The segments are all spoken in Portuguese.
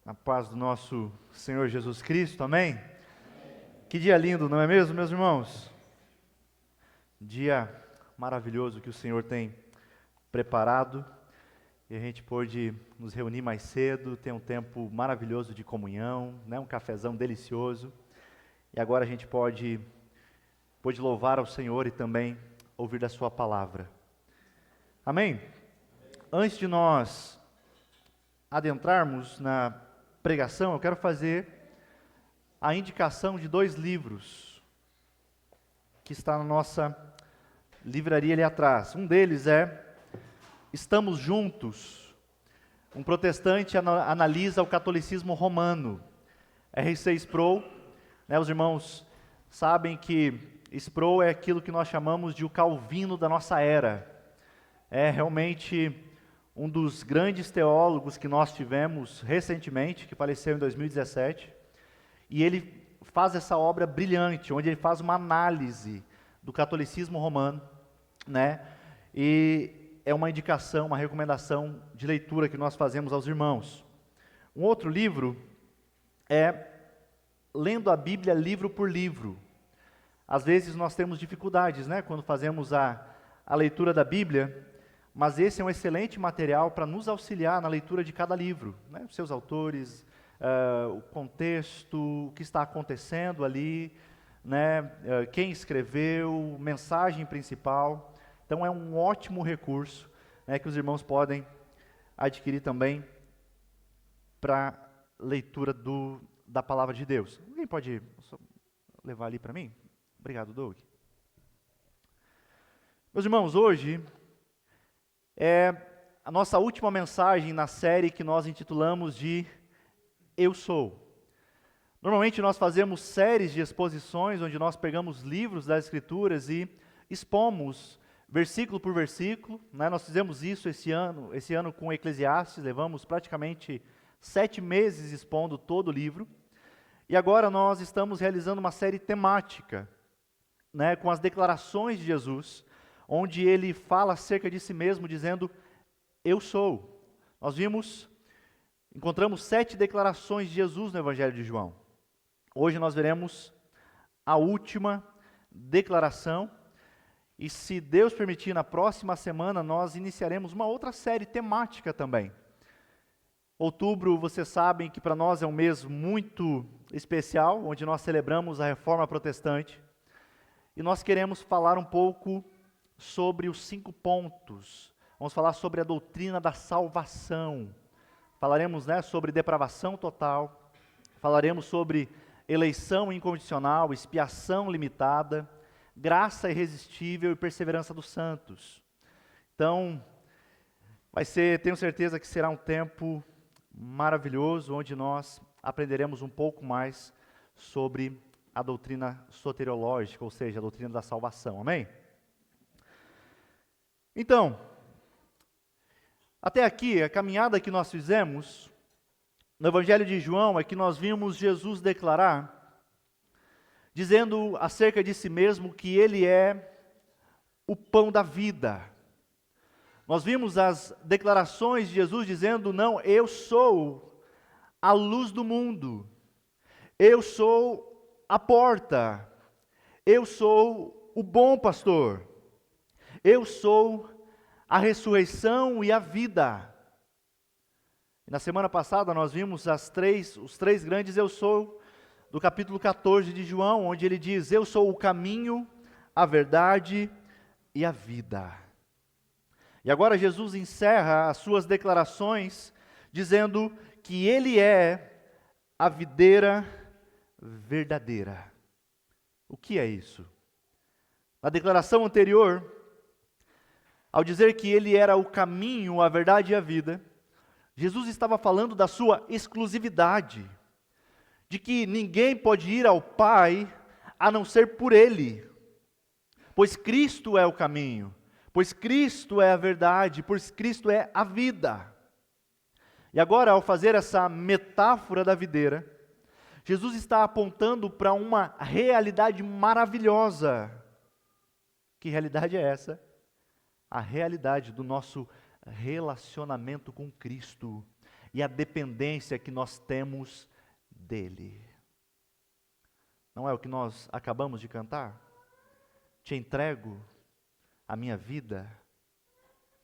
Na paz do nosso Senhor Jesus Cristo, amém? Que dia lindo, não é mesmo, meus irmãos? Dia maravilhoso que o Senhor tem preparado e a gente pôde nos reunir mais cedo, ter um tempo maravilhoso de comunhão, né? Um cafezão delicioso. E agora a gente pôde louvar ao Senhor e também ouvir da sua palavra. Amém? Antes de nós adentrarmos na pregação, eu quero fazer a indicação de 2 livros que está na nossa livraria ali atrás. Um deles é Estamos Juntos. Um protestante analisa o catolicismo romano. R.C. Sproul, né, os irmãos sabem que Sproul é aquilo que nós chamamos de o Calvino da nossa era. É realmente um dos grandes teólogos que nós tivemos recentemente, que faleceu em 2017, e ele faz essa obra brilhante, onde ele faz uma análise do catolicismo romano, né? E é uma indicação, uma recomendação de leitura que nós fazemos aos irmãos. Um outro livro é Lendo a Bíblia livro por livro. Às vezes nós temos dificuldades, né, quando fazemos a leitura da Bíblia, mas esse é um excelente material para nos auxiliar na leitura de cada livro, né? Os seus autores, o contexto, o que está acontecendo ali, né? Quem escreveu, mensagem principal. Então é um ótimo recurso, né, que os irmãos podem adquirir também para leitura da palavra de Deus. Alguém pode levar ali para mim? Obrigado, Doug. Meus irmãos, hoje é a nossa última mensagem na série que nós intitulamos de Eu Sou. Normalmente nós fazemos séries de exposições onde nós pegamos livros das Escrituras e expomos versículo por versículo, né? Nós fizemos isso esse ano com Eclesiastes, levamos praticamente 7 meses expondo todo o livro. E agora nós estamos realizando uma série temática, né, com as declarações de Jesus, onde ele fala acerca de si mesmo, dizendo, eu sou. Nós encontramos 7 declarações de Jesus no Evangelho de João. Hoje nós veremos a última declaração, e se Deus permitir, na próxima semana nós iniciaremos uma outra série temática também. Outubro, vocês sabem que para nós é um mês muito especial, onde nós celebramos a Reforma Protestante, e nós queremos falar um pouco sobre os 5 pontos. Vamos falar sobre a doutrina da salvação. Falaremos, né, sobre depravação total. Falaremos sobre eleição incondicional, expiação limitada, graça irresistível e perseverança dos santos. Então, tenho certeza que será um tempo maravilhoso, onde nós aprenderemos um pouco mais sobre a doutrina soteriológica, ou seja, a doutrina da salvação. Amém? Então, até aqui, a caminhada que nós fizemos no Evangelho de João é que nós vimos Jesus declarar, dizendo acerca de si mesmo que ele é o pão da vida. Nós vimos as declarações de Jesus dizendo, não, eu sou a luz do mundo, eu sou a porta, eu sou o bom pastor, eu sou a ressurreição e a vida. E na semana passada nós vimos os 3 grandes eu sou, do capítulo 14 de João, onde ele diz, eu sou o caminho, a verdade e a vida. E agora Jesus encerra as suas declarações dizendo que ele é a videira verdadeira. O que é isso? Na declaração anterior, ao dizer que ele era o caminho, a verdade e a vida, Jesus estava falando da sua exclusividade, de que ninguém pode ir ao Pai a não ser por ele, pois Cristo é o caminho, pois Cristo é a verdade, pois Cristo é a vida. E agora, ao fazer essa metáfora da videira, Jesus está apontando para uma realidade maravilhosa. Que realidade é essa? A realidade do nosso relacionamento com Cristo. e a dependência que nós temos dele. Não é o que nós acabamos de cantar? Te entrego a minha vida,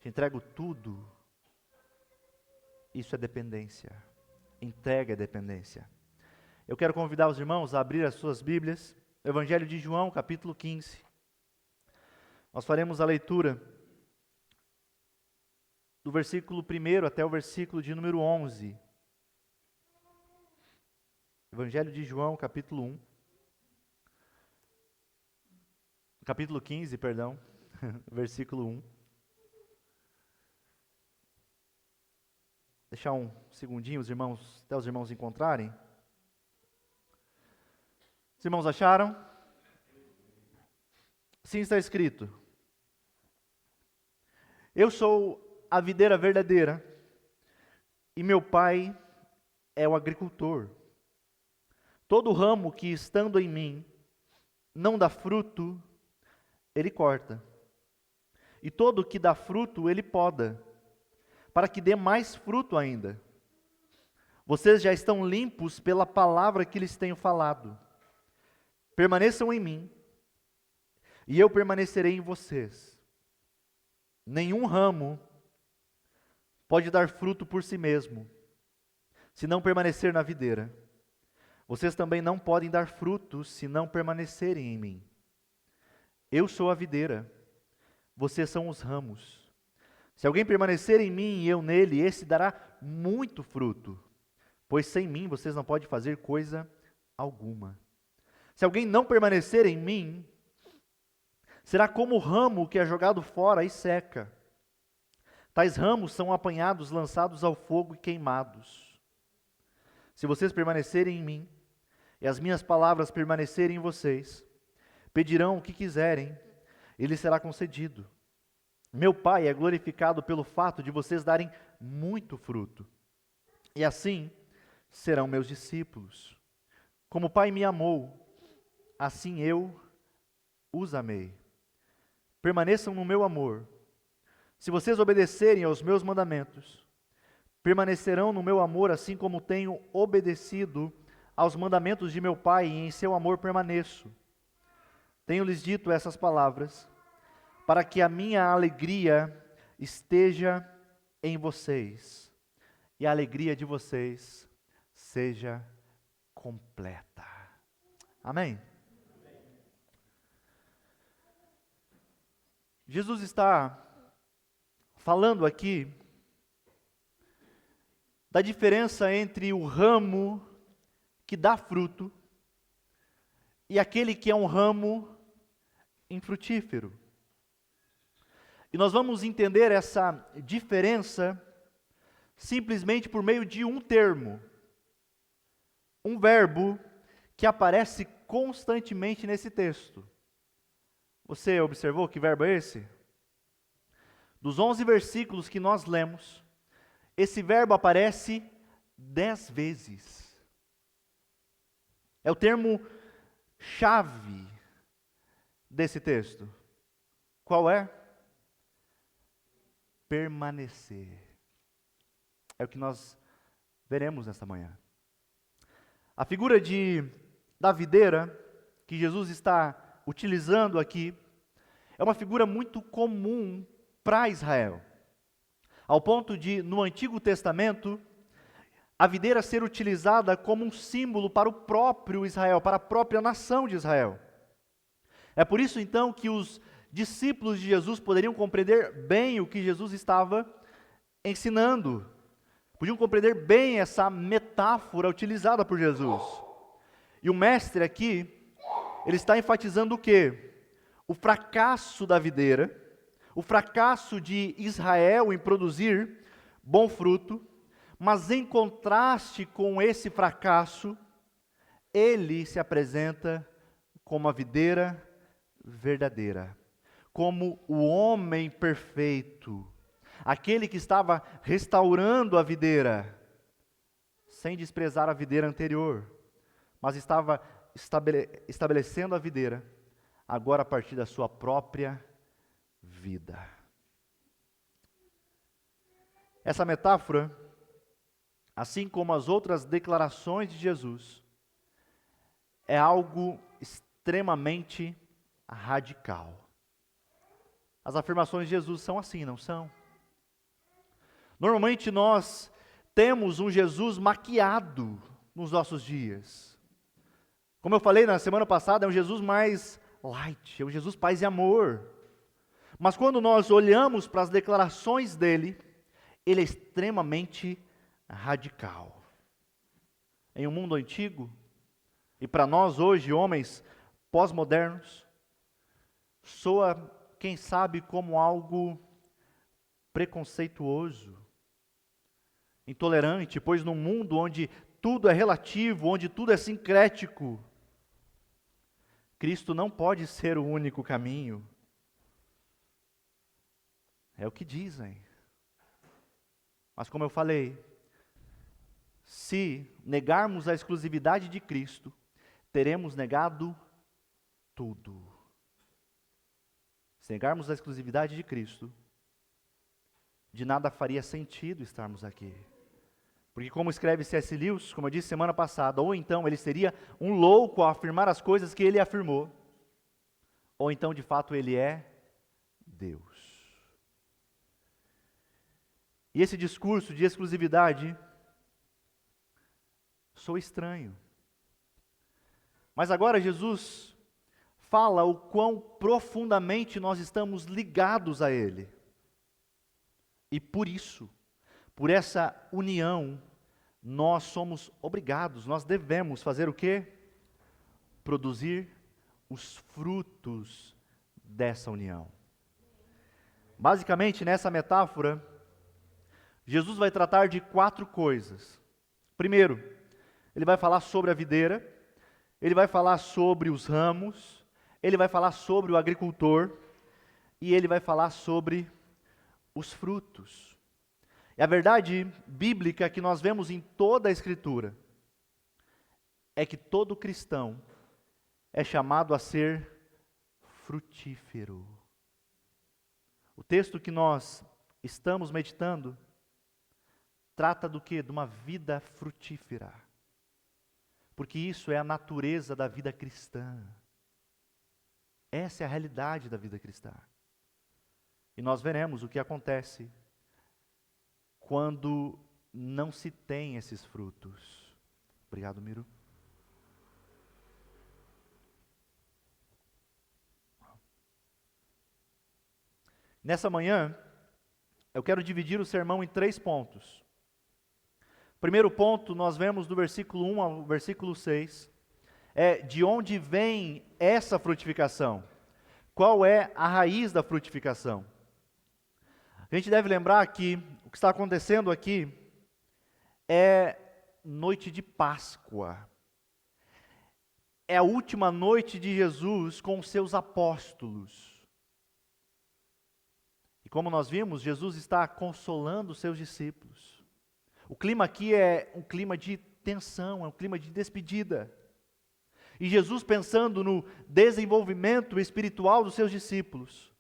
te entrego tudo. Isso é dependência. Entrega é dependência. Eu quero convidar os irmãos a abrir as suas Bíblias, Evangelho de João, capítulo 15. Nós faremos a leitura do versículo 1 até o versículo de número 11. Evangelho de João, capítulo 1. Capítulo 15, perdão, versículo 1. Deixar um segundinho, até os irmãos encontrarem. Os irmãos acharam? Sim, está escrito: eu sou a videira verdadeira, e meu pai é o agricultor. Todo ramo que estando em mim não dá fruto, ele corta. E todo que dá fruto, ele poda, para que dê mais fruto ainda. Vocês já estão limpos pela palavra que lhes tenho falado. Permaneçam em mim, e eu permanecerei em vocês. Nenhum ramo pode dar fruto por si mesmo, se não permanecer na videira. Vocês também não podem dar fruto, se não permanecerem em mim. Eu sou a videira, vocês são os ramos. Se alguém permanecer em mim e eu nele, esse dará muito fruto, pois sem mim vocês não podem fazer coisa alguma. Se alguém não permanecer em mim, será como o ramo que é jogado fora e seca. Tais ramos são apanhados, lançados ao fogo e queimados. Se vocês permanecerem em mim, e as minhas palavras permanecerem em vocês, pedirão o que quiserem, e lhes será concedido. Meu Pai é glorificado pelo fato de vocês darem muito fruto, e assim serão meus discípulos. Como o Pai me amou, assim eu os amei. Permaneçam no meu amor. Se vocês obedecerem aos meus mandamentos, permanecerão no meu amor, assim como tenho obedecido aos mandamentos de meu Pai, e em seu amor permaneço. Tenho-lhes dito essas palavras, para que a minha alegria esteja em vocês, e a alegria de vocês seja completa. Amém? Jesus está falando aqui da diferença entre o ramo que dá fruto e aquele que é um ramo infrutífero. E nós vamos entender essa diferença simplesmente por meio de um termo, um verbo que aparece constantemente nesse texto. Você observou que verbo é esse? Dos 11 versículos que nós lemos, esse verbo aparece 10 vezes. É o termo chave desse texto. Qual é? Permanecer. É o que nós veremos nesta manhã. A figura da videira que Jesus está utilizando aqui é uma figura muito comum para Israel. Ao ponto de, no Antigo Testamento, a videira ser utilizada como um símbolo para o próprio Israel, para a própria nação de Israel. É por isso então que os discípulos de Jesus poderiam compreender bem o que Jesus estava ensinando. Podiam compreender bem essa metáfora utilizada por Jesus. E o mestre aqui, ele está enfatizando o quê? O fracasso da videira, o fracasso de Israel em produzir bom fruto, mas em contraste com esse fracasso, ele se apresenta como a videira verdadeira, como o homem perfeito, aquele que estava restaurando a videira, sem desprezar a videira anterior, mas estava estabelecendo a videira, agora a partir da sua própria vida. Essa metáfora assim como as outras declarações de Jesus, é algo extremamente radical. As afirmações de Jesus são assim, não são? Normalmente nós temos um Jesus maquiado nos nossos dias. Como eu falei na semana passada, é um Jesus mais light, é um Jesus paz e amor. Mas quando nós olhamos para as declarações dele, ele é extremamente radical. Em um mundo antigo, e para nós hoje, homens pós-modernos, soa, quem sabe, como algo preconceituoso, intolerante, pois num mundo onde tudo é relativo, onde tudo é sincrético, Cristo não pode ser o único caminho. É o que dizem. Mas como eu falei, se negarmos a exclusividade de Cristo, teremos negado tudo. Se negarmos a exclusividade de Cristo, de nada faria sentido estarmos aqui. Porque como escreve C.S. Lewis, como eu disse semana passada, ou então ele seria um louco a afirmar as coisas que ele afirmou, ou então de fato ele é Deus. E esse discurso de exclusividade soa estranho. Mas agora Jesus fala o quão profundamente nós estamos ligados a Ele. E por isso, por essa união, nós somos obrigados, nós devemos fazer o quê? Produzir os frutos dessa união. Basicamente, nessa metáfora, Jesus vai tratar de 4 coisas. Primeiro, ele vai falar sobre a videira, ele vai falar sobre os ramos, ele vai falar sobre o agricultor e ele vai falar sobre os frutos. E a verdade bíblica que nós vemos em toda a Escritura é que todo cristão é chamado a ser frutífero. O texto que nós estamos meditando trata do quê? De uma vida frutífera. Porque isso é a natureza da vida cristã. Essa é a realidade da vida cristã. E nós veremos o que acontece quando não se tem esses frutos. Obrigado, Miro. Nessa manhã, eu quero dividir o sermão em 3 pontos. Primeiro ponto, nós vemos do versículo 1 ao versículo 6, é de onde vem essa frutificação. Qual é a raiz da frutificação? A gente deve lembrar que o que está acontecendo aqui é noite de Páscoa. É a última noite de Jesus com os seus apóstolos. E como nós vimos, Jesus está consolando os seus discípulos. O clima aqui é um clima de tensão, é um clima de despedida. E Jesus, pensando no desenvolvimento espiritual dos seus discípulos,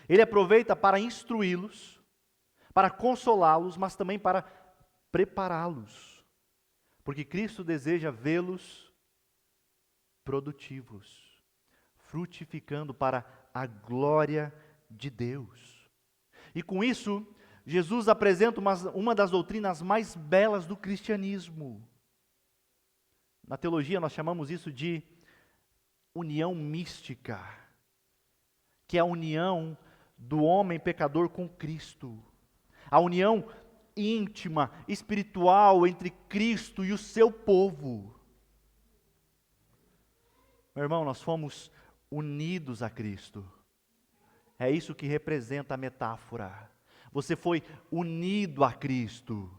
ele aproveita para instruí-los, para consolá-los, mas também para prepará-los. Porque Cristo deseja vê-los produtivos, frutificando para a glória de Deus. E com isso, Jesus apresenta uma das doutrinas mais belas do cristianismo. Na teologia nós chamamos isso de união mística, que é a união do homem pecador com Cristo. A união íntima, espiritual entre Cristo e o seu povo. Meu irmão, nós fomos unidos a Cristo. É isso que representa a metáfora. Você foi unido a Cristo.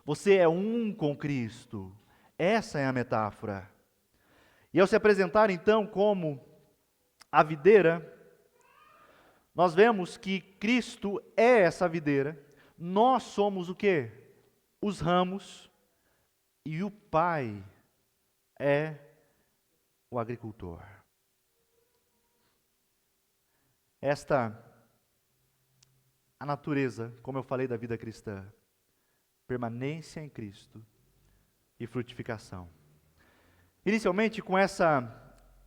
Você é um com Cristo. Essa é a metáfora. E ao se apresentar então como a videira, nós vemos que Cristo é essa videira, nós somos o quê? Os ramos, e o Pai é o agricultor. A natureza, como eu falei da vida cristã, permanência em Cristo e frutificação. Inicialmente, com essa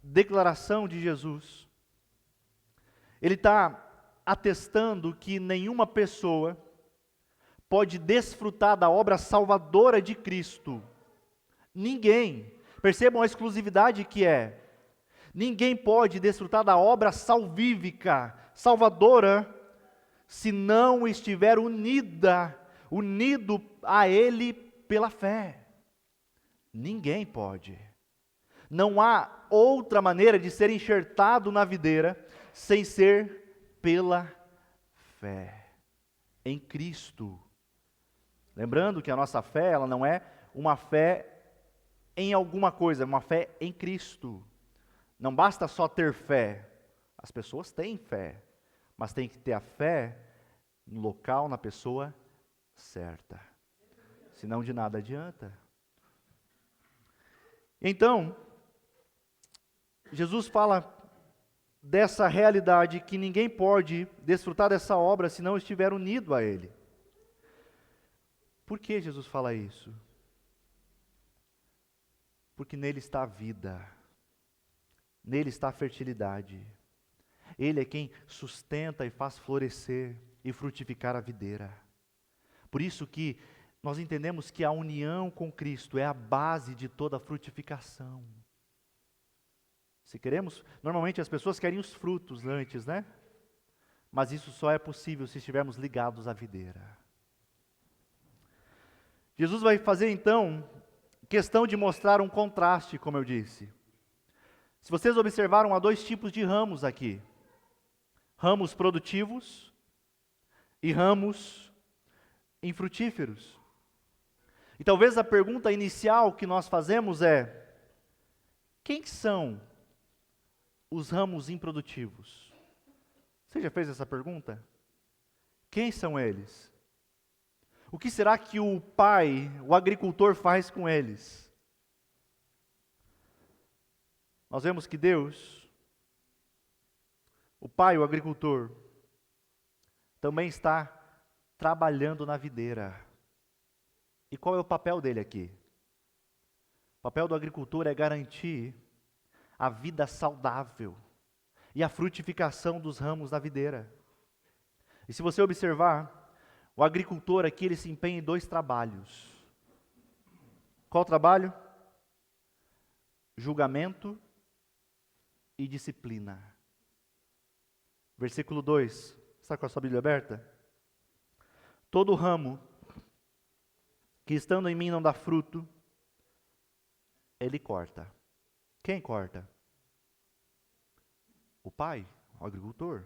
declaração de Jesus, ele está atestando que nenhuma pessoa pode desfrutar da obra salvadora de Cristo. Ninguém. Percebam a exclusividade que é. Ninguém pode desfrutar da obra salvífica, salvadora, se não estiver unido a Ele pela fé. Ninguém pode. Não há outra maneira de ser enxertado na videira sem ser pela fé em Cristo. Lembrando que a nossa fé, ela não é uma fé em alguma coisa, é uma fé em Cristo. Não basta só ter fé. As pessoas têm fé, mas tem que ter a fé no local, na pessoa certa. Senão de nada adianta. Então, Jesus fala dessa realidade que ninguém pode desfrutar dessa obra se não estiver unido a Ele. Por que Jesus fala isso? Porque nele está a vida, nele está a fertilidade. Ele é quem sustenta e faz florescer e frutificar a videira. Por isso que nós entendemos que a união com Cristo é a base de toda a frutificação. Se queremos, normalmente as pessoas querem os frutos antes, né? Mas isso só é possível se estivermos ligados à videira. Jesus vai fazer então questão de mostrar um contraste, como eu disse. Se vocês observaram, há dois tipos de ramos aqui: ramos produtivos e ramos infrutíferos. E talvez a pergunta inicial que nós fazemos é: quem são os ramos improdutivos? Você já fez essa pergunta? Quem são eles? O que será que o pai, o agricultor, faz com eles? Nós vemos que Deus, o pai, o agricultor, também está trabalhando na videira. E qual é o papel dele aqui? O papel do agricultor é garantir a vida saudável e a frutificação dos ramos da videira. E se você observar, o agricultor aqui, ele se empenha em dois trabalhos. Qual trabalho? Julgamento e disciplina. Versículo 2, está com a sua Bíblia aberta? Todo ramo que estando em mim não dá fruto, ele corta. Quem corta? O pai, o agricultor.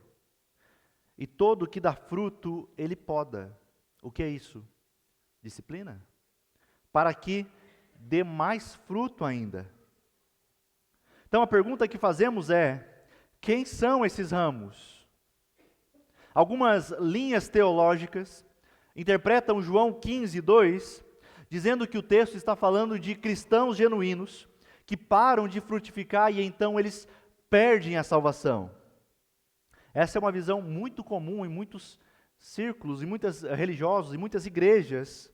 E todo que dá fruto, ele poda. O que é isso? Disciplina. Para que dê mais fruto ainda. Então a pergunta que fazemos é: quem são esses ramos? Algumas linhas teológicas interpretam João 15, 2, dizendo que o texto está falando de cristãos genuínos que param de frutificar e então eles perdem a salvação. Essa é uma visão muito comum em muitos círculos, em muitos religiosos, em muitas igrejas.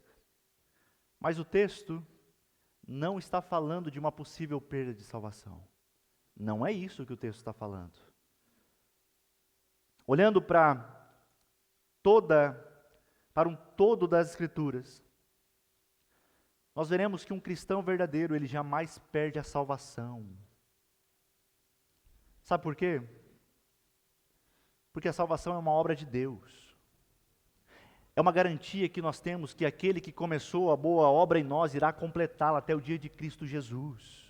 Mas o texto não está falando de uma possível perda de salvação. Não é isso que o texto está falando. Olhando para um todo das Escrituras, nós veremos que um cristão verdadeiro, ele jamais perde a salvação. Sabe por quê? Porque a salvação é uma obra de Deus. É uma garantia que nós temos que aquele que começou a boa obra em nós irá completá-la até o dia de Cristo Jesus.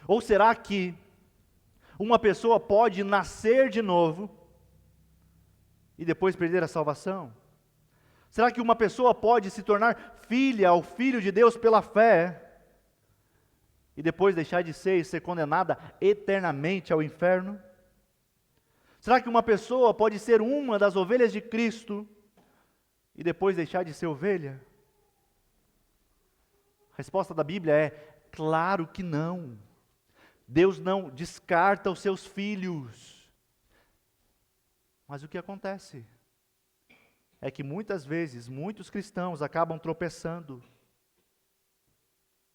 Ou será que uma pessoa pode nascer de novo e depois perder a salvação? Será que uma pessoa pode se tornar filha ou filho de Deus pela fé e depois deixar de ser e ser condenada eternamente ao inferno? Será que uma pessoa pode ser uma das ovelhas de Cristo e depois deixar de ser ovelha? A resposta da Bíblia é: claro que não. Deus não descarta os seus filhos. Mas o que acontece? é que muitas vezes, muitos cristãos acabam tropeçando.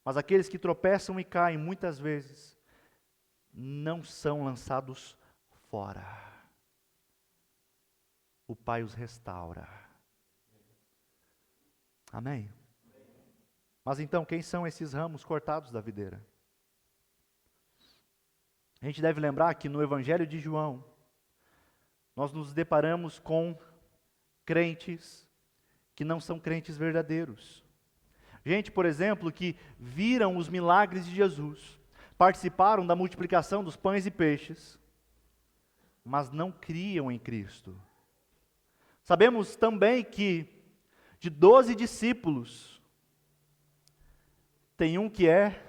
Mas aqueles que tropeçam e caem, muitas vezes, não são lançados fora. O Pai os restaura. Amém? Mas então, quem são esses ramos cortados da videira? A gente deve lembrar que no Evangelho de João, nós nos deparamos com crentes que não são crentes verdadeiros. Gente, por exemplo, que viram os milagres de Jesus, participaram da multiplicação dos pães e peixes, mas não criam em Cristo. Sabemos também que de 12 discípulos, tem um que é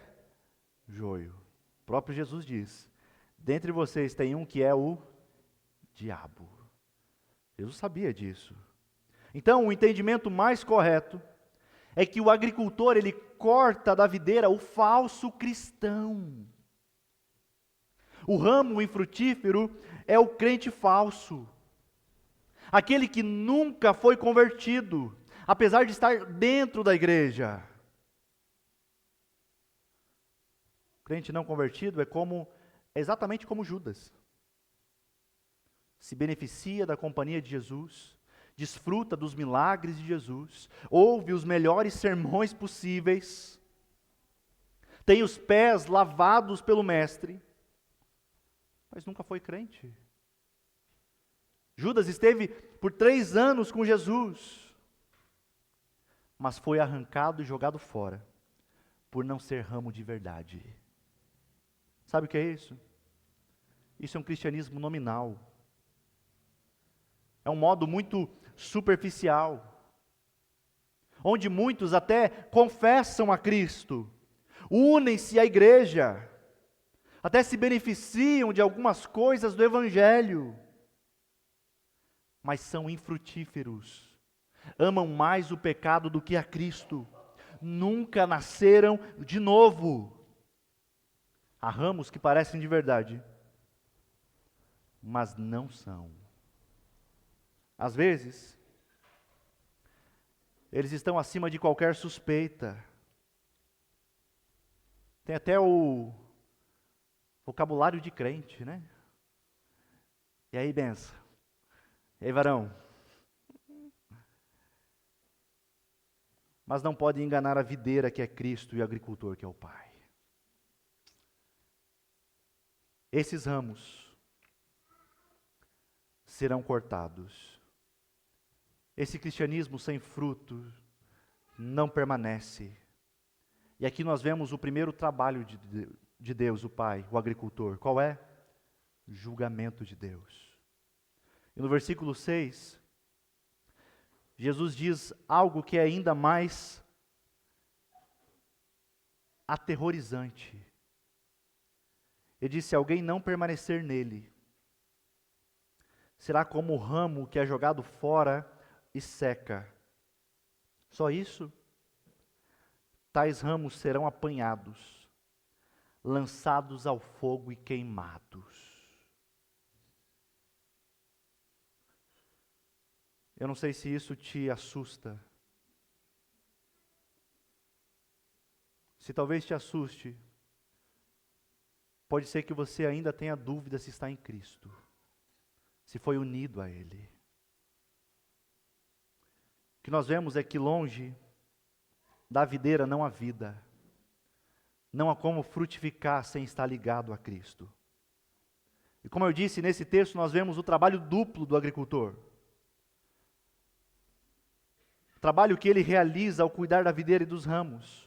joio. O próprio Jesus diz: dentre vocês tem um que é o diabo. Jesus sabia disso. Então, o entendimento mais correto é que o agricultor, ele corta da videira o falso cristão. O ramo infrutífero é o crente falso. Aquele que nunca foi convertido, apesar de estar dentro da igreja. O crente não convertido é exatamente como Judas. Se beneficia da companhia de Jesus, desfruta dos milagres de Jesus, ouve os melhores sermões possíveis, tem os pés lavados pelo Mestre, mas nunca foi crente. Judas esteve por 3 anos com Jesus, mas foi arrancado e jogado fora, por não ser ramo de verdade. Sabe o que é isso? Isso é um cristianismo nominal. É um modo muito superficial, onde muitos até confessam a Cristo, unem-se à igreja, até se beneficiam de algumas coisas do Evangelho, mas são infrutíferos, amam mais o pecado do que a Cristo, nunca nasceram de novo. Há ramos que parecem de verdade, mas não são. Às vezes, eles estão acima de qualquer suspeita. Tem até o vocabulário de crente, né? E aí, benção? E aí, varão? Mas não pode enganar a videira que é Cristo e o agricultor que é o Pai. Esses ramos serão cortados. Esse cristianismo sem fruto não permanece. E aqui nós vemos o primeiro trabalho de Deus, o Pai, o agricultor. Qual é? Julgamento de Deus. E no versículo 6, Jesus diz algo que é ainda mais aterrorizante. Ele disse: se alguém não permanecer nele, será como o ramo que é jogado fora e seca. Só isso? Tais ramos serão apanhados, lançados ao fogo e queimados. Eu não sei se isso te assusta. Se talvez te assuste, pode ser que você ainda tenha dúvida se está em Cristo, se foi unido a Ele. O que nós vemos é que longe da videira não há vida, não há como frutificar sem estar ligado a Cristo. E como eu disse, nesse texto nós vemos o trabalho duplo do agricultor. O trabalho que ele realiza ao cuidar da videira e dos ramos.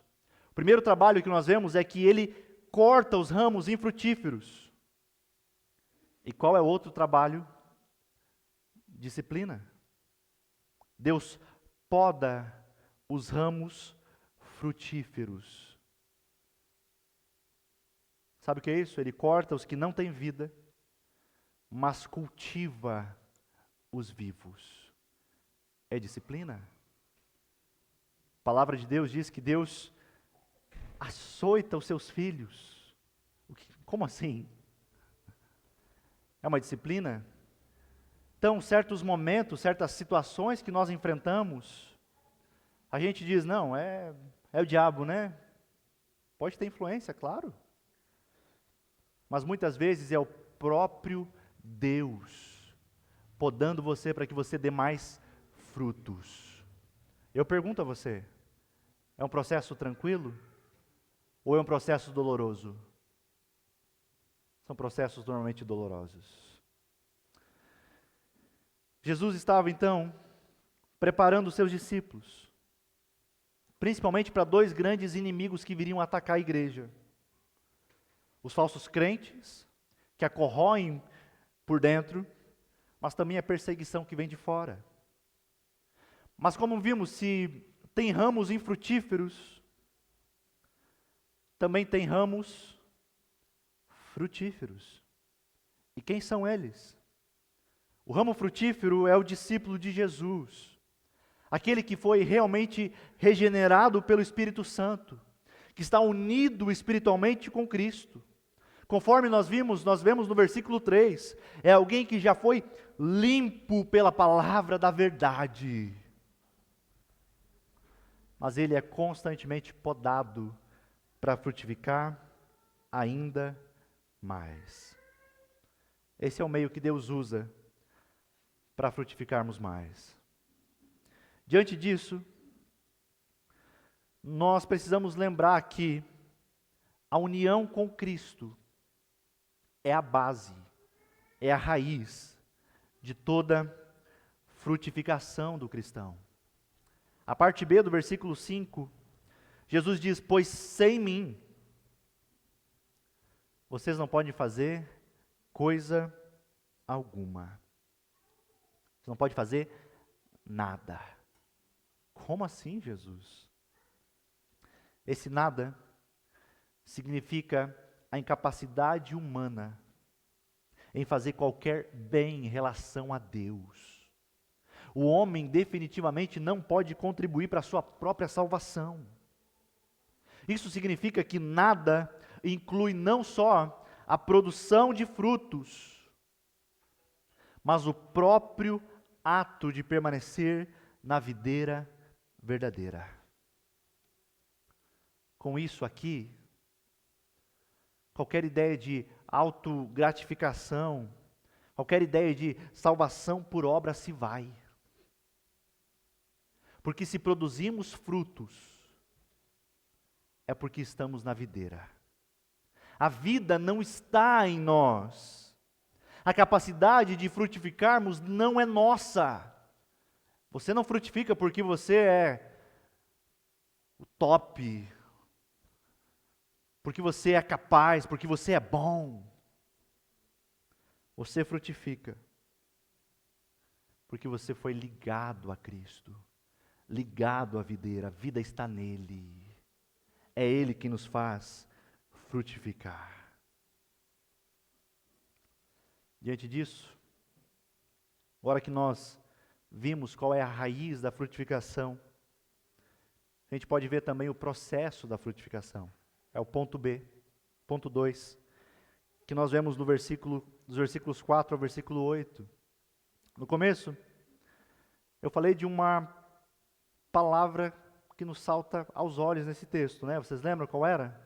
O primeiro trabalho que nós vemos é que ele corta os ramos infrutíferos. E qual é o outro trabalho? Disciplina. Deus poda os ramos frutíferos. Sabe o que é isso? Ele corta os que não têm vida, mas cultiva os vivos. É disciplina? A palavra de Deus diz que Deus açoita os seus filhos. Como assim? É uma disciplina? Então, certos momentos, certas situações que nós enfrentamos, a gente diz, não, é o diabo, né? Pode ter influência, claro. Mas muitas vezes é o próprio Deus podando você para que você dê mais frutos. Eu pergunto a você, é um processo tranquilo ou é um processo doloroso? São processos normalmente dolorosos. Jesus estava então preparando os seus discípulos, principalmente para dois grandes inimigos que viriam atacar a igreja. Os falsos crentes, que a corroem por dentro, mas também a perseguição que vem de fora. Mas como vimos, se tem ramos infrutíferos, também tem ramos frutíferos. E quem são eles? O ramo frutífero é o discípulo de Jesus, aquele que foi realmente regenerado pelo Espírito Santo, que está unido espiritualmente com Cristo. Conforme nós vemos no versículo 3, é alguém que já foi limpo pela palavra da verdade. Mas ele é constantemente podado para frutificar ainda mais. Esse é o meio que Deus usa para frutificarmos mais. Diante disso, nós precisamos lembrar que a união com Cristo é a base, é a raiz de toda frutificação do cristão. A parte B do versículo 5, Jesus diz, pois sem mim, vocês não podem fazer coisa alguma. Você não pode fazer nada. Como assim, Jesus? Esse nada significa a incapacidade humana em fazer qualquer bem em relação a Deus. O homem definitivamente não pode contribuir para a sua própria salvação. Isso significa que nada inclui não só a produção de frutos, mas o próprio ato de permanecer na videira verdadeira. Com isso aqui, qualquer ideia de autogratificação, qualquer ideia de salvação por obra se vai. Porque se produzimos frutos, é porque estamos na videira. A vida não está em nós. A capacidade de frutificarmos não é nossa. Você não frutifica porque você é o top, porque você é capaz, porque você é bom. Você frutifica porque você foi ligado a Cristo, ligado à videira, a vida está nele. É Ele que nos faz frutificar. Diante disso, agora que nós vimos qual é a raiz da frutificação, a gente pode ver também o processo da frutificação. É o ponto B, ponto 2, que nós vemos no dos versículos 4 ao versículo 8. No começo, eu falei de uma palavra que nos salta aos olhos nesse texto, né? Vocês lembram qual era?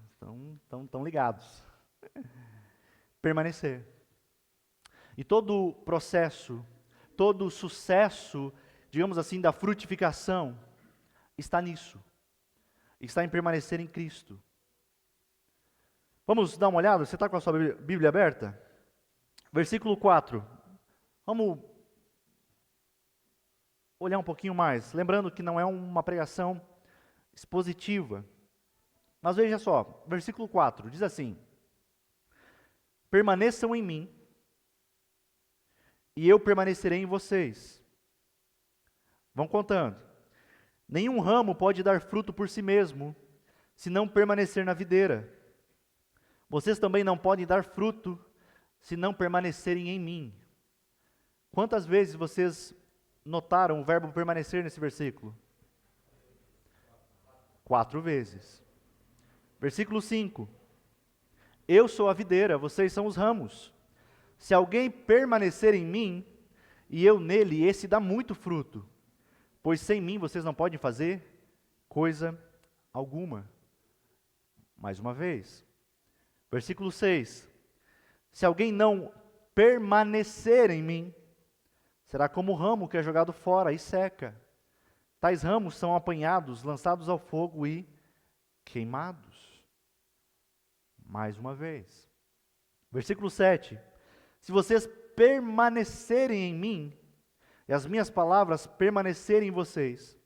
Estão ligados. Permanecer. E todo o processo, todo o sucesso, digamos assim, da frutificação, está nisso. Está em permanecer em Cristo. Vamos dar uma olhada? Você está com a sua Bíblia aberta? Versículo 4. Vamos olhar um pouquinho mais. Lembrando que não é uma pregação expositiva. Mas veja só, versículo 4, diz assim: permaneçam em mim, e eu permanecerei em vocês. Vão contando. Nenhum ramo pode dar fruto por si mesmo, se não permanecer na videira. Vocês também não podem dar fruto, se não permanecerem em mim. Quantas vezes vocês notaram o verbo permanecer nesse versículo? 4 vezes. Versículo 5. Eu sou a videira, vocês são os ramos. Se alguém permanecer em mim, e eu nele, esse dá muito fruto, pois sem mim vocês não podem fazer coisa alguma. Mais uma vez, versículo 6. Se alguém não permanecer em mim, será como o ramo que é jogado fora e seca. Tais ramos são apanhados, lançados ao fogo e queimados. Mais uma vez. Versículo 7. Se vocês permanecerem em mim, e as minhas palavras permanecerem em vocês,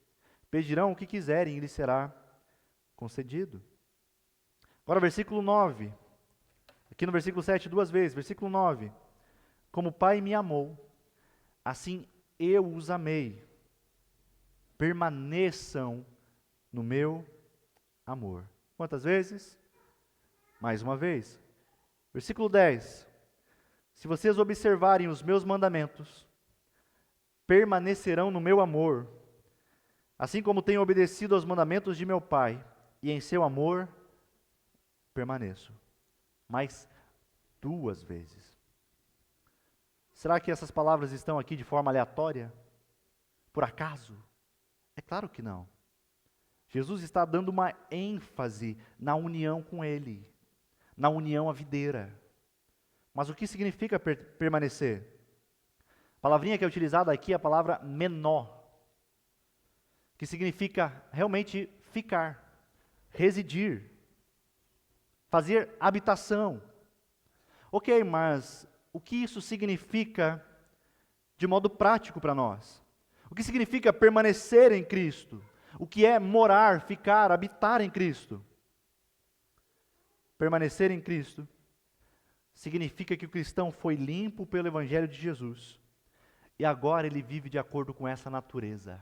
pedirão o que quiserem e lhes será concedido. Agora, versículo 9. Aqui no versículo 7, duas vezes. Versículo 9. Como o Pai me amou, assim eu os amei. Permaneçam no meu amor. Quantas vezes? Mais uma vez. Versículo 10. Se vocês observarem os meus mandamentos, permanecerão no meu amor, assim como tenho obedecido aos mandamentos de meu Pai, e em seu amor permaneço. Mais duas vezes. Será que essas palavras estão aqui de forma aleatória? Por acaso? É claro que não. Jesus está dando uma ênfase na união com Ele, na união à videira. Mas o que significa permanecer? A palavrinha que é utilizada aqui é a palavra menó, que significa realmente ficar, residir, fazer habitação. Ok, mas o que isso significa de modo prático para nós? O que significa permanecer em Cristo? O que é morar, ficar, habitar em Cristo? Permanecer em Cristo significa que o cristão foi limpo pelo Evangelho de Jesus e agora ele vive de acordo com essa natureza.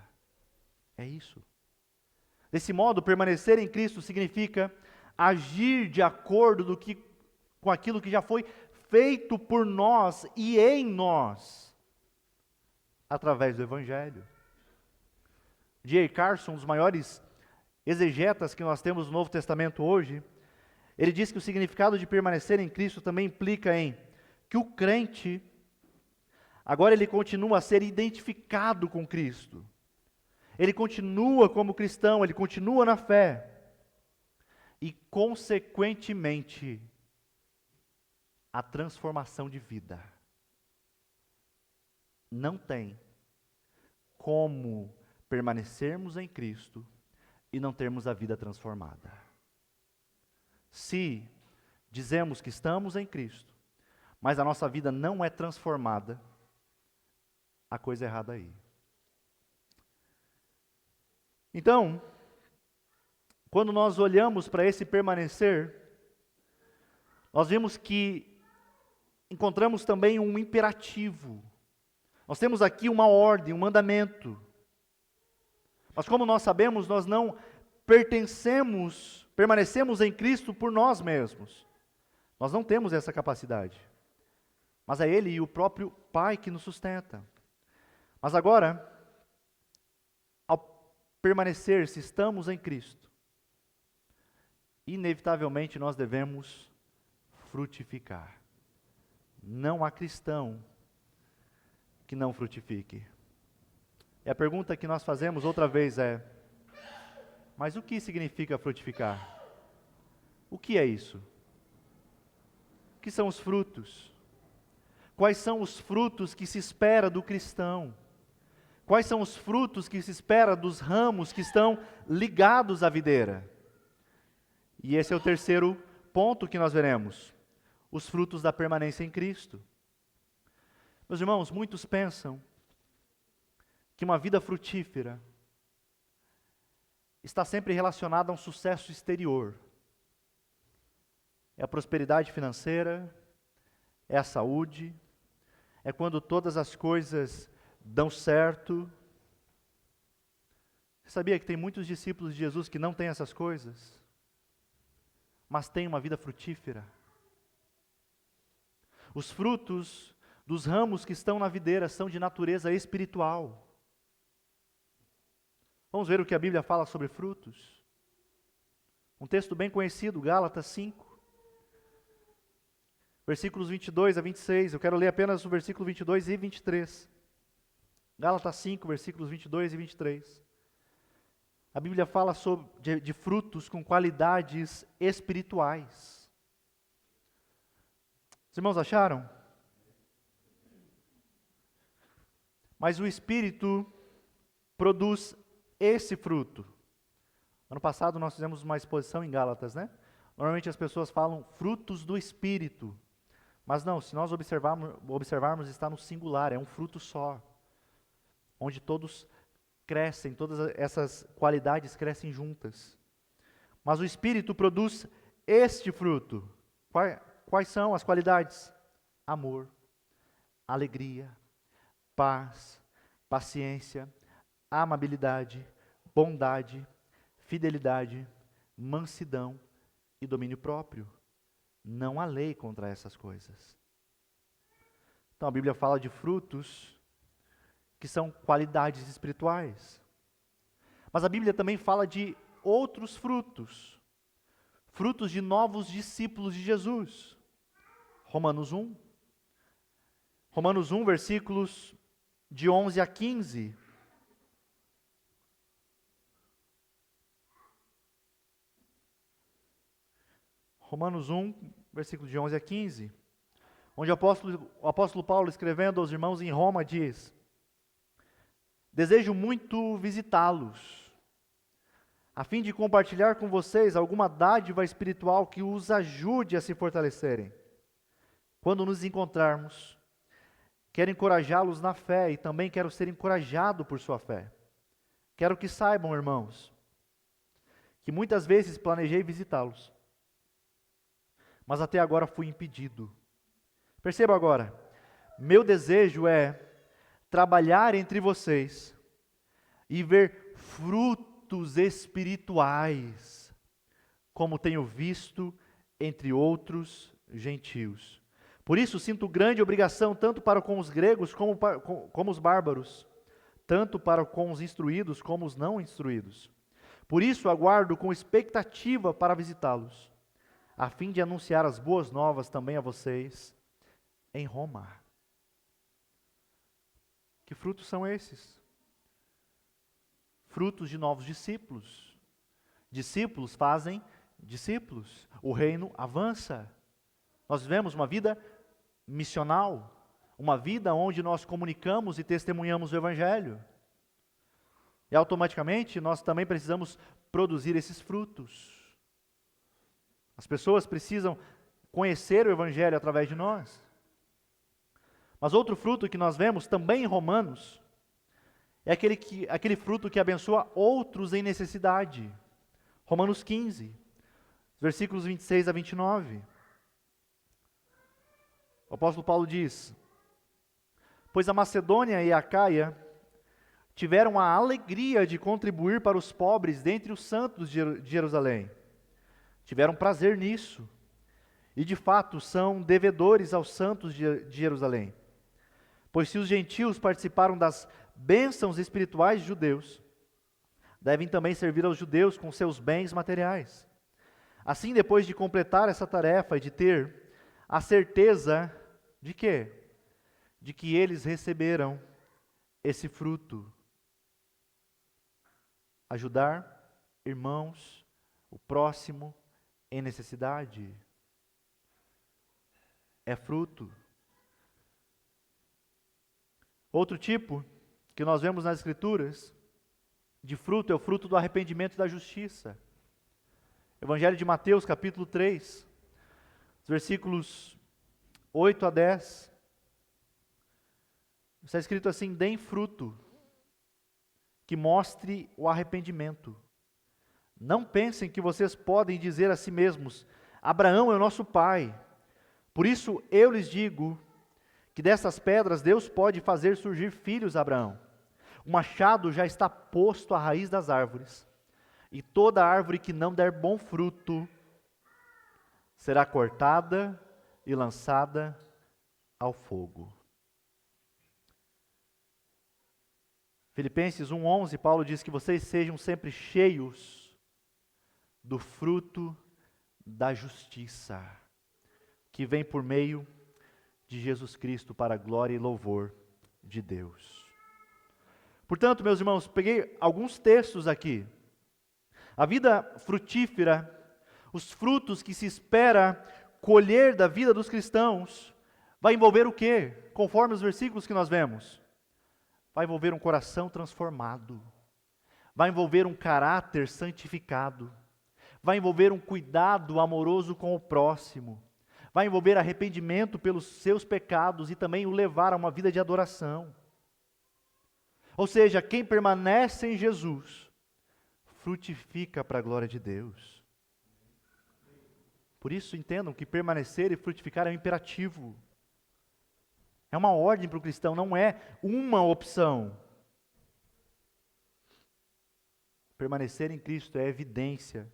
É isso. Desse modo, permanecer em Cristo significa agir de acordo com aquilo que já foi feito por nós e em nós, através do Evangelho. J.I. Carson, um dos maiores exegetas que nós temos no Novo Testamento hoje, ele diz que o significado de permanecer em Cristo também implica em que o crente, agora ele continua a ser identificado com Cristo. Ele continua como cristão, ele continua na fé. E, consequentemente, a transformação de vida. Não tem como permanecermos em Cristo e não termos a vida transformada. Se dizemos que estamos em Cristo, mas a nossa vida não é transformada, há coisa errada aí. Então, quando nós olhamos para esse permanecer, nós vemos que encontramos também um imperativo. Nós temos aqui uma ordem, um mandamento. Mas como nós sabemos, nós não permanecemos em Cristo por nós mesmos. Nós não temos essa capacidade. Mas é Ele e o próprio Pai que nos sustenta. Mas agora, ao permanecer, se estamos em Cristo, inevitavelmente nós devemos frutificar. Não há cristão que não frutifique. E a pergunta que nós fazemos outra vez é: mas o que significa frutificar? O que é isso? O que são os frutos? Quais são os frutos que se espera do cristão? Quais são os frutos que se espera dos ramos que estão ligados à videira? E esse é o terceiro ponto que nós veremos: os frutos da permanência em Cristo. Meus irmãos, muitos pensam que uma vida frutífera está sempre relacionada a um sucesso exterior. É a prosperidade financeira, é a saúde, é quando todas as coisas dão certo. Você sabia que tem muitos discípulos de Jesus que não têm essas coisas, mas têm uma vida frutífera? Os frutos dos ramos que estão na videira são de natureza espiritual. Vamos ver o que a Bíblia fala sobre frutos? Um texto bem conhecido, Gálatas 5. versículos 22 a 26. Eu quero ler apenas o versículo 22 e 23. Gálatas 5, versículos 22 e 23. A Bíblia fala de frutos com qualidades espirituais. Os irmãos acharam? Mas o Espírito produz esse fruto. Ano passado nós fizemos uma exposição em Gálatas, né? Normalmente as pessoas falam frutos do Espírito. Mas não, se nós observarmos, está no singular, é um fruto só. Onde todos crescem, todas essas qualidades crescem juntas. Mas o Espírito produz este fruto. Quais são as qualidades? Amor, alegria, paz, paciência, amabilidade, bondade, fidelidade, mansidão e domínio próprio. Não há lei contra essas coisas. Então a Bíblia fala de frutos que são qualidades espirituais. Mas a Bíblia também fala de outros frutos. Frutos de novos discípulos de Jesus. Romanos 1. Romanos 1, versículos de 11 a 15. Romanos 1, versículo de 11 a 15. Onde o apóstolo Paulo, escrevendo aos irmãos em Roma, diz: desejo muito visitá-los, a fim de compartilhar com vocês alguma dádiva espiritual que os ajude a se fortalecerem. Quando nos encontrarmos, quero encorajá-los na fé e também quero ser encorajado por sua fé. Quero que saibam, irmãos, que muitas vezes planejei visitá-los, mas até agora fui impedido. Perceba agora, meu desejo é trabalhar entre vocês e ver frutos espirituais, como tenho visto entre outros gentios. Por isso sinto grande obrigação tanto para com os gregos como os bárbaros, tanto para com os instruídos como os não instruídos. Por isso aguardo com expectativa para visitá-los, a fim de anunciar as boas novas também a vocês em Roma. Que frutos são esses? Frutos de novos discípulos. Discípulos fazem discípulos. O reino avança. Nós vivemos uma vida missional, uma vida onde nós comunicamos e testemunhamos o Evangelho. E automaticamente nós também precisamos produzir esses frutos. As pessoas precisam conhecer o Evangelho através de nós. Mas outro fruto que nós vemos também em Romanos é aquele fruto que abençoa outros em necessidade. Romanos 15, versículos 26 a 29. O apóstolo Paulo diz: pois a Macedônia e a Acaia tiveram a alegria de contribuir para os pobres dentre os santos de Jerusalém. Tiveram prazer nisso. E de fato são devedores aos santos de Jerusalém. Pois se os gentios participaram das bênçãos espirituais de judeus, devem também servir aos judeus com seus bens materiais. Assim, depois de completar essa tarefa e de ter a certeza de quê? De que eles receberam esse fruto. Ajudar irmãos, o próximo em necessidade. É fruto. Outro tipo que nós vemos nas Escrituras de fruto é o fruto do arrependimento e da justiça. Evangelho de Mateus, capítulo 3, versículos 8 a 10. Está escrito assim: deem fruto que mostre o arrependimento. Não pensem que vocês podem dizer a si mesmos: Abraão é o nosso pai. Por isso eu lhes digo que dessas pedras Deus pode fazer surgir filhos a Abraão. O machado já está posto à raiz das árvores, e toda árvore que não der bom fruto será cortada e lançada ao fogo. Filipenses 1:11, Paulo diz que vocês sejam sempre cheios do fruto da justiça. que vem por meio de Jesus Cristo para a glória e louvor de Deus. Portanto, meus irmãos, peguei alguns textos aqui. A vida frutífera, os frutos que se espera colher da vida dos cristãos, vai envolver o quê? Conforme os versículos que nós vemos. Vai envolver um coração transformado. Vai envolver um caráter santificado. Vai envolver um cuidado amoroso com o próximo. Vai envolver arrependimento pelos seus pecados e também o levar a uma vida de adoração. Ou seja, quem permanece em Jesus, frutifica para a glória de Deus. Por isso, entendam que permanecer e frutificar é um imperativo. É uma ordem para o cristão, não é uma opção. Permanecer em Cristo é evidência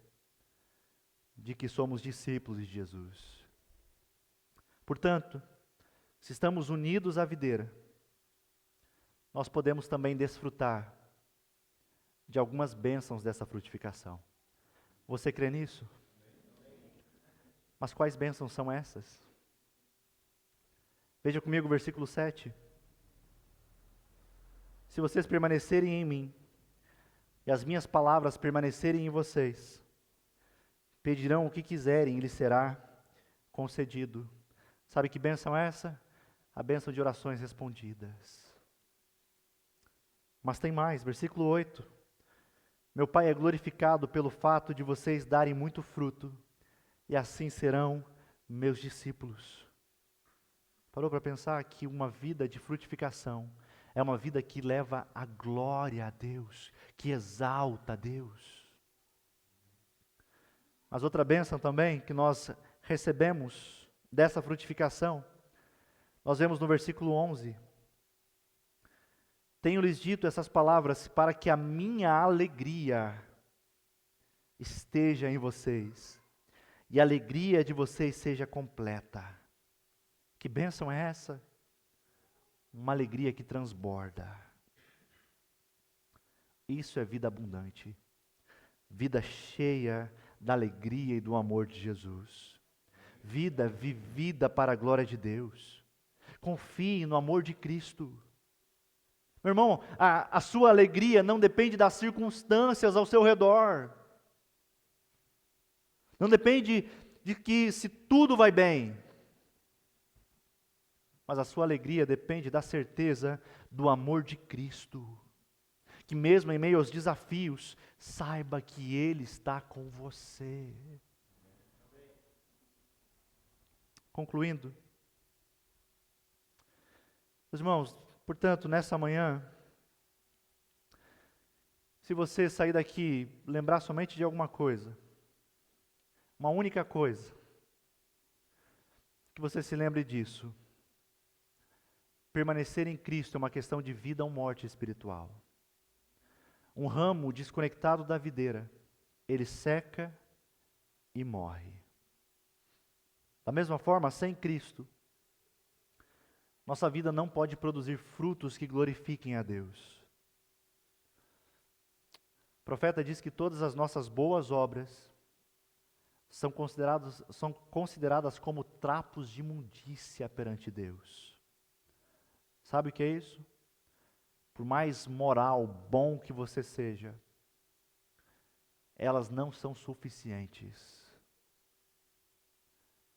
de que somos discípulos de Jesus. Portanto, se estamos unidos à videira, nós podemos também desfrutar de algumas bênçãos dessa frutificação. Você crê nisso? Mas quais bênçãos são essas? Veja comigo o versículo 7. Se vocês permanecerem em mim, e as minhas palavras permanecerem em vocês, pedirão o que quiserem e lhes será concedido. Sabe que bênção é essa? A bênção de orações respondidas. Mas tem mais, versículo 8. Meu Pai é glorificado pelo fato de vocês darem muito fruto, e assim serão meus discípulos. Parou para pensar que uma vida de frutificação é uma vida que leva a glória a Deus, que exalta a Deus. Mas outra bênção também que nós recebemos dessa frutificação, nós vemos no versículo 11. Tenho-lhes dito essas palavras para que a minha alegria esteja em vocês e a alegria de vocês seja completa. Que bênção é essa? Uma alegria que transborda. Isso é vida abundante. Vida cheia da alegria e do amor de Jesus. Vida vivida para a glória de Deus. Confie no amor de Cristo. Meu irmão, a sua alegria não depende das circunstâncias ao seu redor. Não depende de que se tudo vai bem. Mas a sua alegria depende da certeza do amor de Cristo. Que mesmo em meio aos desafios, saiba que Ele está com você. Concluindo. Meus irmãos, portanto, nessa manhã, se você sair daqui, lembrar somente de alguma coisa, uma única coisa, que você se lembre disso. Permanecer em Cristo é uma questão de vida ou morte espiritual. Um ramo desconectado da videira, ele seca e morre. Da mesma forma, sem Cristo, nossa vida não pode produzir frutos que glorifiquem a Deus. O profeta diz que todas as nossas boas obras são consideradas como trapos de imundícia perante Deus. Sabe o que é isso? Por mais moral, bom que você seja, elas não são suficientes.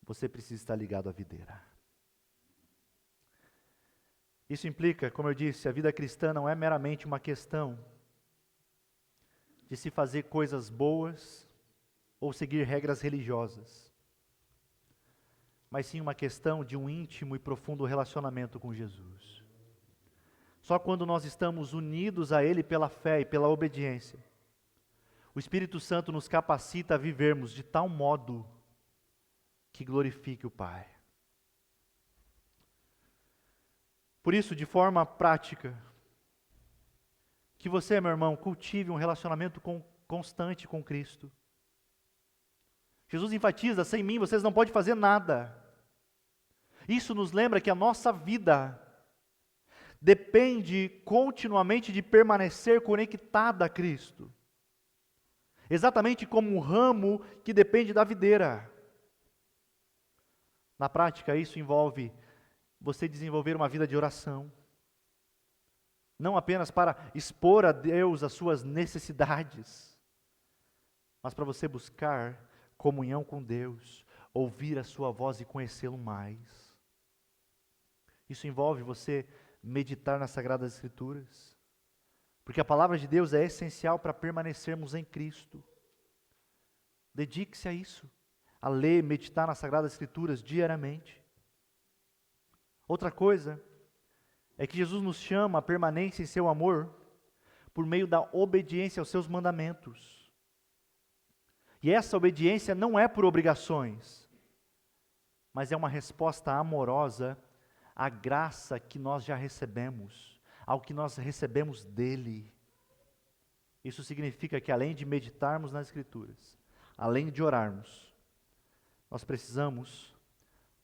Você precisa estar ligado à videira. Isso implica, como eu disse, a vida cristã não é meramente uma questão de se fazer coisas boas ou seguir regras religiosas, mas sim uma questão de um íntimo e profundo relacionamento com Jesus. Só quando nós estamos unidos a Ele pela fé e pela obediência, o Espírito Santo nos capacita a vivermos de tal modo que glorifique o Pai. Por isso, de forma prática, que você, meu irmão, cultive um relacionamento constante com Cristo. Jesus enfatiza, sem mim vocês não podem fazer nada. Isso nos lembra que a nossa vida depende continuamente de permanecer conectada a Cristo. Exatamente como um ramo que depende da videira. Na prática, isso envolve você desenvolver uma vida de oração, não apenas para expor a Deus as suas necessidades, mas para você buscar comunhão com Deus, ouvir a sua voz e conhecê-lo mais. Isso envolve você meditar nas Sagradas Escrituras, porque a palavra de Deus é essencial para permanecermos em Cristo. Dedique-se a isso, a ler, meditar nas Sagradas Escrituras diariamente. Outra coisa é que Jesus nos chama à permanência em seu amor por meio da obediência aos seus mandamentos. E essa obediência não é por obrigações, mas é uma resposta amorosa à graça que nós já recebemos, ao que nós recebemos dele. Isso significa que além de meditarmos nas Escrituras, além de orarmos, nós precisamos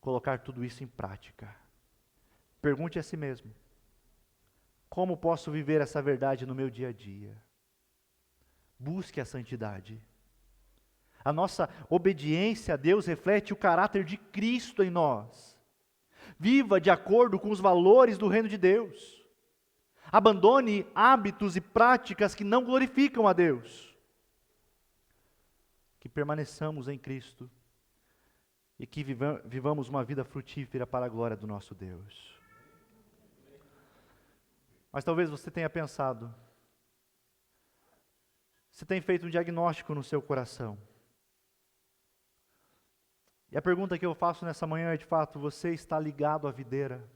colocar tudo isso em prática. Pergunte a si mesmo: como posso viver essa verdade no meu dia a dia? Busque a santidade. A nossa obediência a Deus reflete o caráter de Cristo em nós. Viva de acordo com os valores do reino de Deus. Abandone hábitos e práticas que não glorificam a Deus. Que permaneçamos em Cristo e que vivamos uma vida frutífera para a glória do nosso Deus. Mas talvez você tenha pensado, você tem feito um diagnóstico no seu coração. E a pergunta que eu faço nessa manhã é, de fato, você está ligado à videira?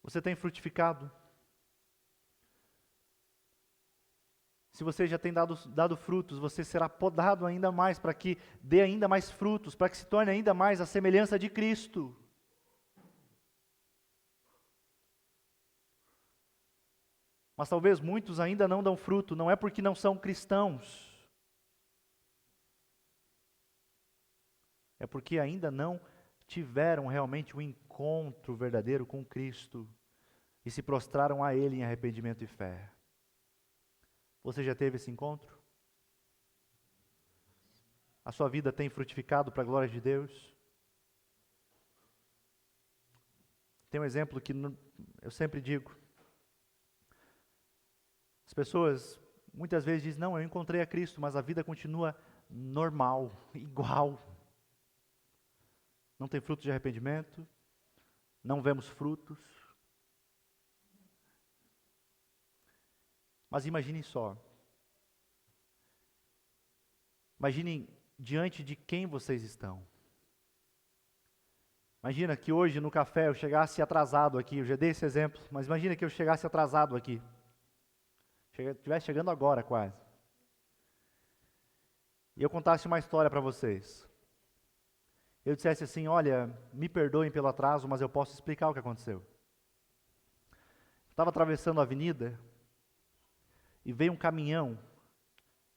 Você tem frutificado? Se você já tem dado frutos, você será podado ainda mais para que dê ainda mais frutos, para que se torne ainda mais a semelhança de Cristo. Mas talvez muitos ainda não dão fruto, não é porque não são cristãos, é porque ainda não tiveram realmente um encontro verdadeiro com Cristo e se prostraram a Ele em arrependimento e fé. Você já teve esse encontro? A sua vida tem frutificado para a glória de Deus? Tem um exemplo que eu sempre digo. As pessoas muitas vezes dizem: não, eu encontrei a Cristo, mas a vida continua normal, igual. Não tem fruto de arrependimento, não vemos frutos. Mas imaginem só. Imaginem diante de quem vocês estão. Imagina que hoje no café eu chegasse atrasado aqui, eu já dei esse exemplo, mas imagina que eu chegasse atrasado aqui. Estivesse chegando agora quase. E eu contasse uma história para vocês. Eu dissesse assim: olha, me perdoem pelo atraso, mas eu posso explicar o que aconteceu. Estava atravessando a avenida e veio um caminhão,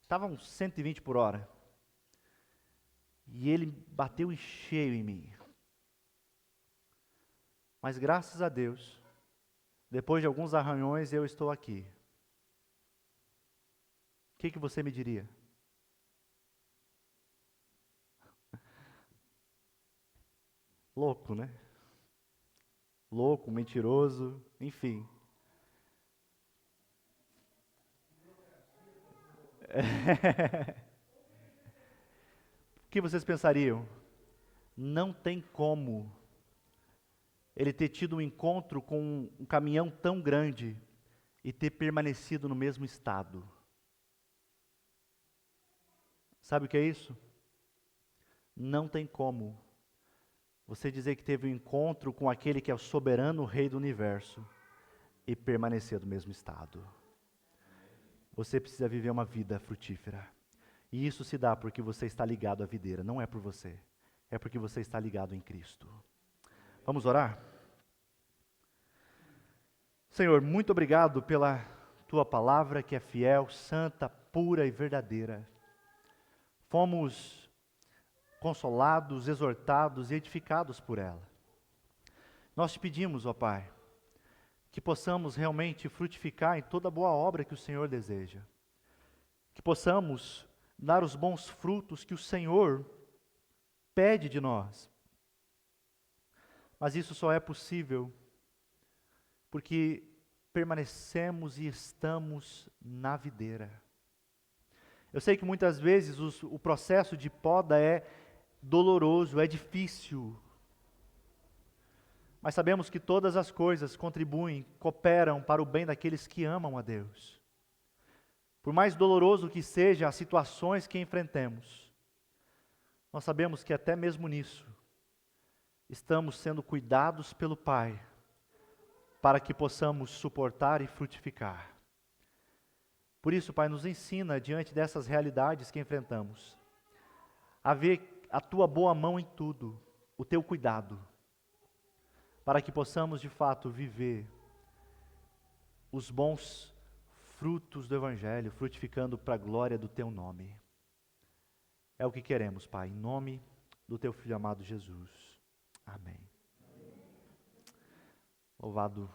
estava uns 120 por hora, e ele bateu em cheio em mim. Mas graças a Deus, depois de alguns arranhões, eu estou aqui. O que você me diria? Louco, né? Louco, mentiroso, enfim. O que vocês pensariam? Não tem como ele ter tido um encontro com um caminhão tão grande e ter permanecido no mesmo estado. Sabe o que é isso? Não tem como você dizer que teve um encontro com aquele que é o soberano Rei do Universo e permanecer do mesmo estado. Você precisa viver uma vida frutífera. E isso se dá porque você está ligado à videira, não é por você. É porque você está ligado em Cristo. Vamos orar? Senhor, muito obrigado pela Tua palavra que é fiel, santa, pura e verdadeira. Fomos consolados, exortados e edificados por ela. Nós te pedimos, ó Pai, que possamos realmente frutificar em toda boa obra que o Senhor deseja. Que possamos dar os bons frutos que o Senhor pede de nós. Mas isso só é possível porque permanecemos e estamos na videira. Eu sei que muitas vezes o processo de poda é doloroso, é difícil. Mas sabemos que todas as coisas contribuem, cooperam para o bem daqueles que amam a Deus. Por mais doloroso que sejam as situações que enfrentemos, nós sabemos que até mesmo nisso, estamos sendo cuidados pelo Pai, para que possamos suportar e frutificar. Por isso, Pai, nos ensina, diante dessas realidades que enfrentamos, a ver a Tua boa mão em tudo, o Teu cuidado, para que possamos, de fato, viver os bons frutos do Evangelho, frutificando para a glória do Teu nome. É o que queremos, Pai, em nome do Teu Filho amado Jesus. Amém. Louvado